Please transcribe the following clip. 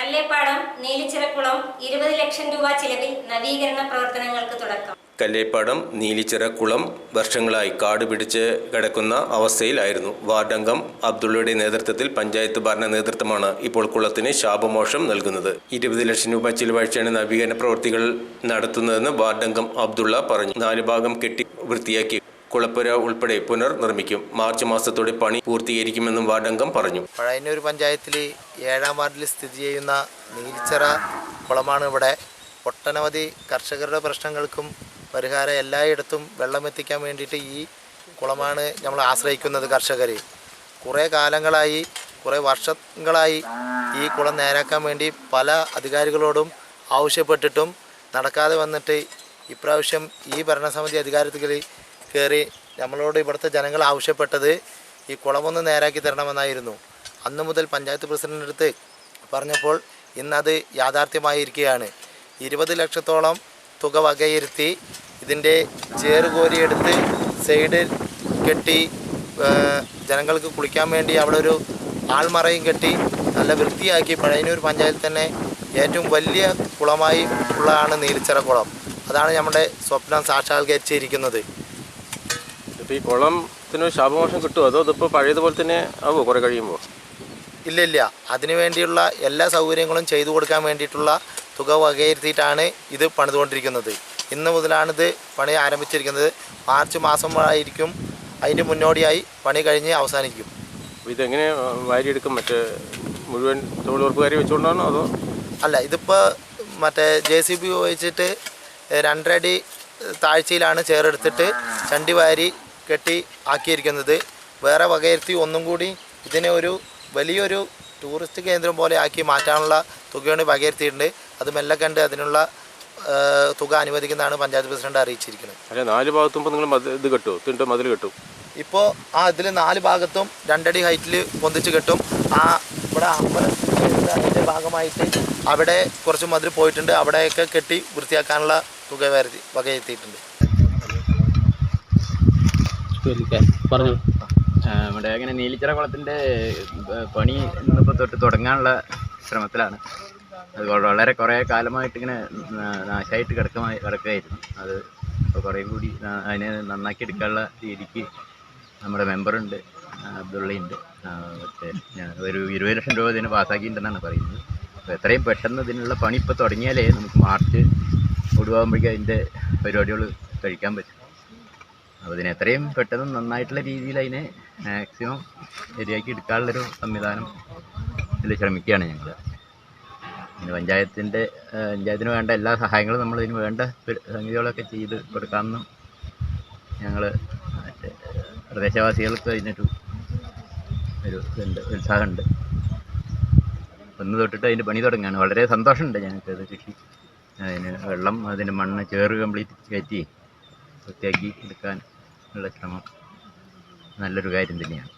കല്ലേപ്പാടം നീലിച്ചിറക്കുളം 20 ലക്ഷം രൂപ ചിലവിൽ നവീകരണ പ്രവർത്തനങ്ങൾക്ക് തുടക്കം. കല്ലേപ്പാടം നീലിച്ചിറക്കുളം വർഷങ്ങളായി കാട് പിടിച്ച് കിടക്കുന്ന അവസ്ഥയിലായിരുന്നു. വാർഡംഗം അബ്ദുള്ളയുടെ നേതൃത്വത്തിൽ പഞ്ചായത്ത് ഭരണ നേതൃത്വമാണ് ഇപ്പോൾ കുളത്തിന് ശാപമോക്ഷം നൽകുന്നത്. 20 ലക്ഷം രൂപ ചിലവഴിച്ചാണ് നവീകരണ പ്രവൃത്തികൾ നടത്തുന്നതെന്ന് വാർഡംഗം അബ്ദുള്ള പറഞ്ഞു. 4 ഭാഗം കെട്ടി വൃത്തിയാക്കി കുളപ്പുര ഉൾപ്പെടെ പുനർനിർമ്മിക്കും. മാർച്ച് മാസത്തോടെ പണി പൂർത്തീകരിക്കുമെന്നും വാർഡംഗം പറഞ്ഞു. പഴയന്നൂർ പഞ്ചായത്തിൽ 7-ാം വാർഡിൽ സ്ഥിതി ചെയ്യുന്ന നീലിച്ചിറ കുളമാണ് ഇവിടെ. ഒട്ടനവധി കർഷകരുടെ പ്രശ്നങ്ങൾക്കും പരിഹാരം എല്ലായിടത്തും വെള്ളമെത്തിക്കാൻ വേണ്ടിയിട്ട് ഈ കുളമാണ് നമ്മൾ ആശ്രയിക്കുന്നത്. കർഷകർ കുറേ കാലങ്ങളായി, കുറേ വർഷങ്ങളായി ഈ കുളം നേരാക്കാൻ വേണ്ടി പല അധികാരികളോടും ആവശ്യപ്പെട്ടിട്ടും നടക്കാതെ വന്നിട്ട് ഇപ്രാവശ്യം ഈ ഭരണസമിതി അധികാരത്തിൽ കയറി നമ്മളോട് ഇവിടുത്തെ ജനങ്ങൾ ആവശ്യപ്പെട്ടത് ഈ കുളമൊന്ന് നേരാക്കി തരണമെന്നായിരുന്നു. അന്നു മുതൽ പഞ്ചായത്ത് പ്രസിഡന്റിൻ്റെ അടുത്ത് പറഞ്ഞപ്പോൾ ഇന്നത് യാഥാർത്ഥ്യമായിരിക്കുകയാണ്. 20 ലക്ഷത്തോളം തുക വകയിരുത്തി ഇതിൻ്റെ ചേറുകോരിയെടുത്ത് സൈഡ് കെട്ടി ജനങ്ങൾക്ക് കുളിക്കാൻ വേണ്ടി അവിടെ ഒരു ആൾമറയും കെട്ടി നല്ല വൃത്തിയാക്കി പഴയന്നൂർ പഞ്ചായത്തിൽ തന്നെ ഏറ്റവും വലിയ കുളമായി ഉള്ളതാണ് നീലിച്ചിറ കുളം. അതാണ് നമ്മുടെ സ്വപ്നം സാക്ഷാത്കരിച്ചിരിക്കുന്നത്. ഈ കുളത്തിന് ശാപമോക്ഷം കിട്ടുമോ, അതോ ഇതിപ്പോൾ പഴയതുപോലെ തന്നെ ആവുമോ കുറേ കഴിയുമ്പോൾ? ഇല്ല, അതിനു വേണ്ടിയുള്ള എല്ലാ സൗകര്യങ്ങളും ചെയ്തു കൊടുക്കാൻ വേണ്ടിയിട്ടുള്ള തുക വകയിരുത്തിയിട്ടാണ് ഇത് പണിതുകൊണ്ടിരിക്കുന്നത്. ഇന്ന് മുതലാണിത് പണി ആരംഭിച്ചിരിക്കുന്നത്. മാർച്ച് മാസമായിരിക്കും അതിന് മുന്നോടിയായി പണി കഴിഞ്ഞ് അവസാനിക്കും. ഇതെങ്ങനെ വാരിയെടുക്കും? മറ്റേ മുഴുവൻ തൊഴിലുറപ്പുകാരി വെച്ചുകൊണ്ടാണോ അതോ? അല്ല, ഇതിപ്പോൾ മറ്റേ JCB ഉപയോഗിച്ചിട്ട് 2.5 അടി താഴ്ചയിലാണ് ചേറെടുത്തിട്ട് ചണ്ടി വാരി കെട്ടി ആക്കിയിരിക്കുന്നത്. വേറെ വകയിരുത്തി ഒന്നും കൂടി ഇതിനെ ഒരു വലിയൊരു ടൂറിസ്റ്റ് കേന്ദ്രം പോലെ ആക്കി മാറ്റാനുള്ള തുകയാണ് വകയിരുത്തിയിട്ടുണ്ട്. അത് മെല്ലെ കണ്ട് അതിനുള്ള തുക അനുവദിക്കുന്നതാണ് പഞ്ചായത്ത് പ്രസിഡന്റ് അറിയിച്ചിരിക്കുന്നത്. അല്ല, 4 ഭാഗത്തും ഇപ്പോൾ നിങ്ങൾ ഇത് കെട്ടും, മതിൽ കെട്ടും. ഇപ്പോൾ ഇതിൽ 4 ഭാഗത്തും 2 അടി ഹൈറ്റിൽ പൊന്തിച്ച് കെട്ടും. ഇവിടെ അതിൻ്റെ ഭാഗമായിട്ട് അവിടെ കുറച്ച് മതിൽ പോയിട്ടുണ്ട്. അവിടെയൊക്കെ കെട്ടി വൃത്തിയാക്കാനുള്ള തുക വകയിരുത്തിയിട്ടുണ്ട്. ഇവിടെ അങ്ങനെ നീലിച്ചിറ കുളത്തിൻ്റെ പണി ഇന്നിപ്പോൾ തൊട്ട് തുടങ്ങാനുള്ള ശ്രമത്തിലാണ്. അത് വളരെ കുറേ കാലമായിട്ട് ഇങ്ങനെ നാശമായിട്ട് കിടക്കുകയായിരുന്നു. അത് ഇപ്പോൾ കുറേ കൂടി അതിനെ നന്നാക്കി എടുക്കാനുള്ള രീതിക്ക് നമ്മുടെ മെമ്പറുണ്ട്, അബ്ദുള്ളയുണ്ട്. മറ്റേ ഒരു 20 ലക്ഷം രൂപ ഇതിന് പാസ്സാക്കിയിട്ടുണ്ടെന്നാണ് പറയുന്നത്. അപ്പോൾ എത്രയും പെട്ടെന്ന് ഇതിനുള്ള പണി ഇപ്പോൾ തുടങ്ങിയാലേ നമുക്ക് മാർച്ച് ഒടുവാകുമ്പോഴേക്കും അതിൻ്റെ പരിപാടികൾ കഴിക്കാൻ പറ്റും. അപ്പോൾ ഇതിന് എത്രയും പെട്ടെന്ന് നന്നായിട്ടുള്ള രീതിയിൽ അതിനെ മാക്സിമം ശരിയാക്കി എടുക്കാനുള്ളൊരു സംവിധാനം ഇതിൽ ശ്രമിക്കുകയാണ് ഞങ്ങൾ. പിന്നെ പഞ്ചായത്തിന് വേണ്ട എല്ലാ സഹായങ്ങളും നമ്മളിതിന് വേണ്ട സംഗതികളൊക്കെ ചെയ്ത് കൊടുക്കാമെന്നും ഞങ്ങൾ മറ്റേ പ്രദേശവാസികൾക്ക് അതിനൊരു ഉത്സാഹമുണ്ട്. ഒന്ന് തൊട്ടിട്ട് അതിൻ്റെ പണി തുടങ്ങുകയാണ്. വളരെ സന്തോഷമുണ്ട് ഞങ്ങൾക്ക്. അത് കൃഷി അതിന് വെള്ളം, അതിൻ്റെ മണ്ണ് ചേറ് കംപ്ലീറ്റ് കയറ്റി വൃത്തിയാക്കി എടുക്കാൻ ഉള്ള ശ്രമം നല്ലൊരു കാര്യം തന്നെയാണ്.